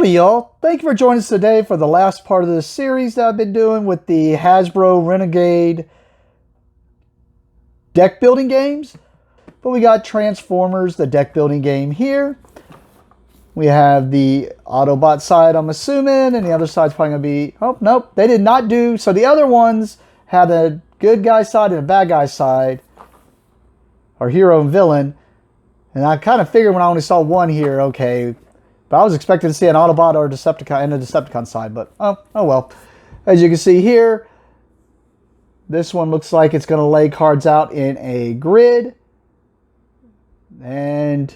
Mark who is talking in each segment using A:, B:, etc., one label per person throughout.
A: Howdy y'all, thank you for joining us today for the last part of this series that I've been doing with the Hasbro Renegade deck building games. But we got Transformers, the deck building game here. We have the Autobot side, I'm assuming, and the other side's probably going to be... Oh, nope, they did not do... So the other ones had a good guy side and a bad guy side, or hero and villain. And I kind of figured when I only saw one here, okay... But I was expecting to see an Autobot or a Decepticon and a Decepticon side, but oh well. As you can see here, this one looks like it's going to lay cards out in a grid. And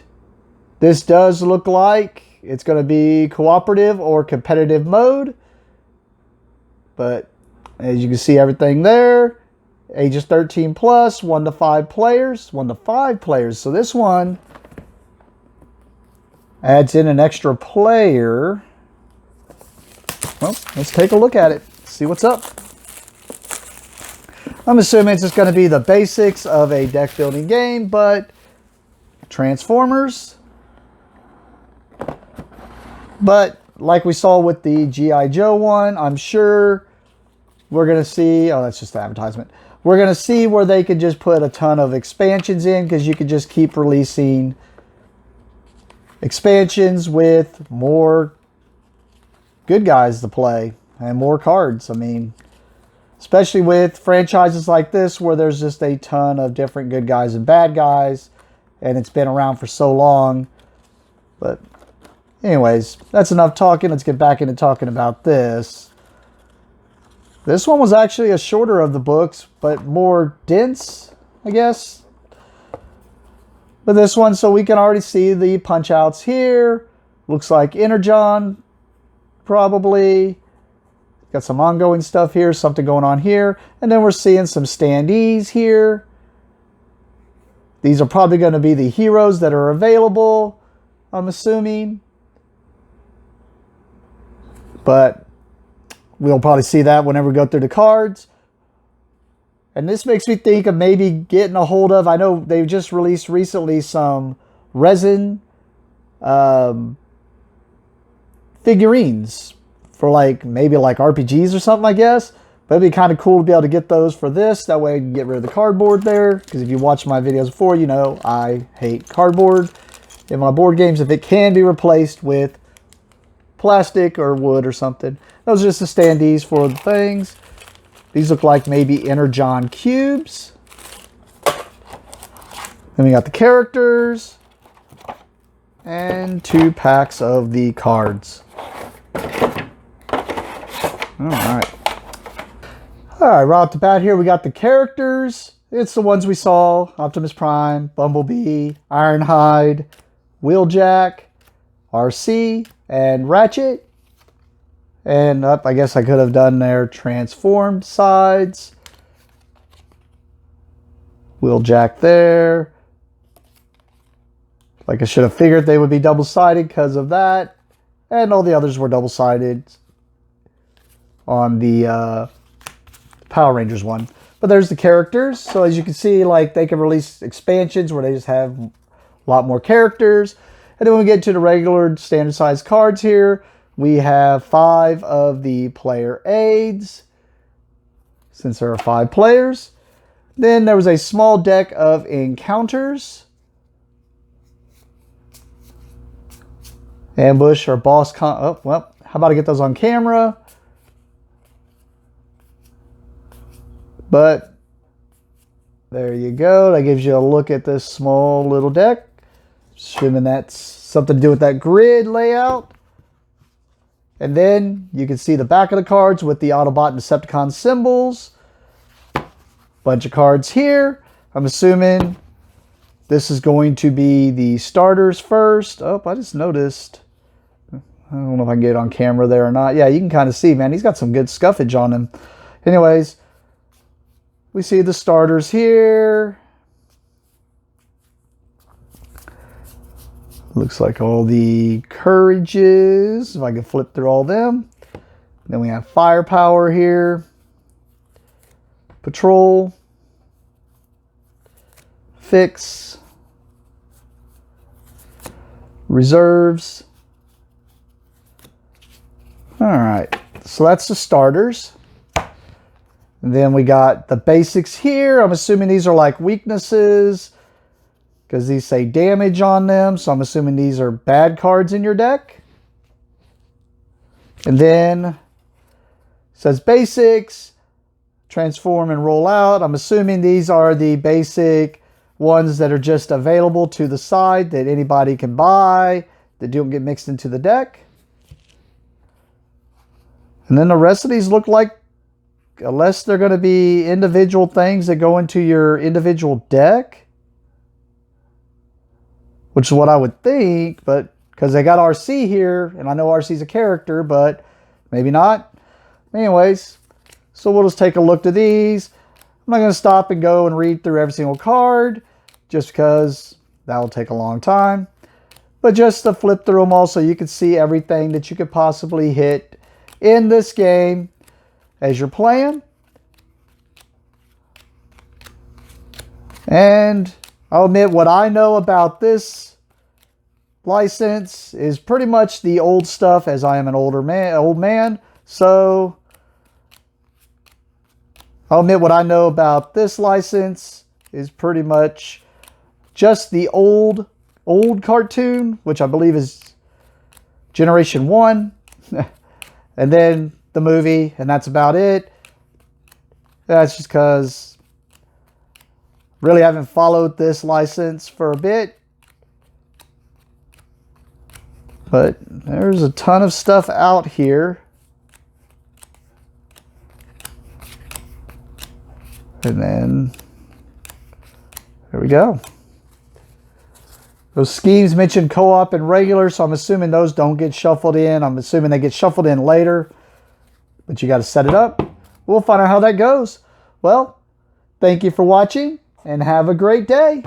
A: this does look like it's going to be cooperative or competitive mode. But as you can see everything there, ages 13 plus, 1 to 5 players, 1 to 5 players. So this one adds in an extra player. Well, let's take a look at it. See what's up. I'm assuming it's just going to be the basics of a deck building game, but Transformers. But like we saw with the G.I. Joe one, I'm sure we're going to see... Oh, that's just the advertisement. We're going to see where they could just put a ton of expansions in, because you could just keep releasing expansions with more good guys to play and more cards. I mean, especially with franchises like this where there's just a ton of different good guys and bad guys, and it's been around for so long. But anyways, that's enough talking. Let's get back into talking about this. This one was actually a shorter of the books, but more dense, I guess. But this one, so we can already see the punch outs here. Looks like Energon, probably. Got some ongoing stuff here, something going on here. And then we're seeing some standees here. These are probably going to be the heroes that are available, I'm assuming. But we'll probably see that whenever we go through the cards. And this makes me think of maybe getting a hold of... I know they've just released recently some resin figurines for maybe RPGs or something, I guess. But it'd be kind of cool to be able to get those for this. That way I can get rid of the cardboard there. Because if you watch my videos before, you know I hate cardboard in my board games if it can be replaced with plastic or wood or something. Those are just the standees for the things. These look like maybe Energon cubes. Then we got the characters. And 2 packs of the cards. Alright. Alright, right off the bat here we got the characters. It's the ones we saw. Optimus Prime, Bumblebee, Ironhide, Wheeljack, RC, and Ratchet. And up, I guess I could have done their transformed sides. Wheeljack there. Like I should have figured they would be double-sided because of that. And all the others were double-sided on the Power Rangers one. But there's the characters. So as you can see, they can release expansions where they just have a lot more characters. And then when we get to the regular standard size cards here, we have 5 of the player aids, since there are 5 players. Then there was a small deck of encounters. Ambush or boss oh, well, how about I get those on camera? But there you go. That gives you a look at this small little deck. Assuming that's something to do with that grid layout. And then you can see the back of the cards with the Autobot and Decepticon symbols. Bunch of cards here. I'm assuming this is going to be the starters first. Oh, I just noticed. I don't know if I can get it on camera there or not. Yeah, you can kind of see, man. He's got some good scuffage on him. Anyways, we see the starters here. Looks like all the courages, if I can flip through all them. Then we have firepower here. Patrol. Fix. Reserves. All right, so that's the starters. And then we got the basics here. I'm assuming these are like weaknesses because these say damage on them. So I'm assuming these are bad cards in your deck. And then it says basics, transform and roll out. I'm assuming these are the basic ones that are just available to the side that anybody can buy that don't get mixed into the deck. And then the rest of these look like, unless they're going to be individual things that go into your individual deck, which is what I would think, but because they got RC here, and I know RC's a character, but maybe not. Anyways, so we'll just take a look to these. I'm not going to stop and go and read through every single card, just because that will take a long time. But just to flip through them all so you can see everything that you could possibly hit in this game as you're playing. And I'll admit, what I know about this license is pretty much the old stuff, as I am an old man. So I'll admit what I know about this license is pretty much just the old cartoon, which I believe is Generation 1. And then the movie, and that's about it. That's just because really haven't followed this license for a bit. But there's a ton of stuff out here. And then there we go. Those schemes mentioned co-op and regular, so I'm assuming those don't get shuffled in. I'm assuming they get shuffled in later, but you got to set it up. We'll find out how that goes. Well, thank you for watching and have a great day.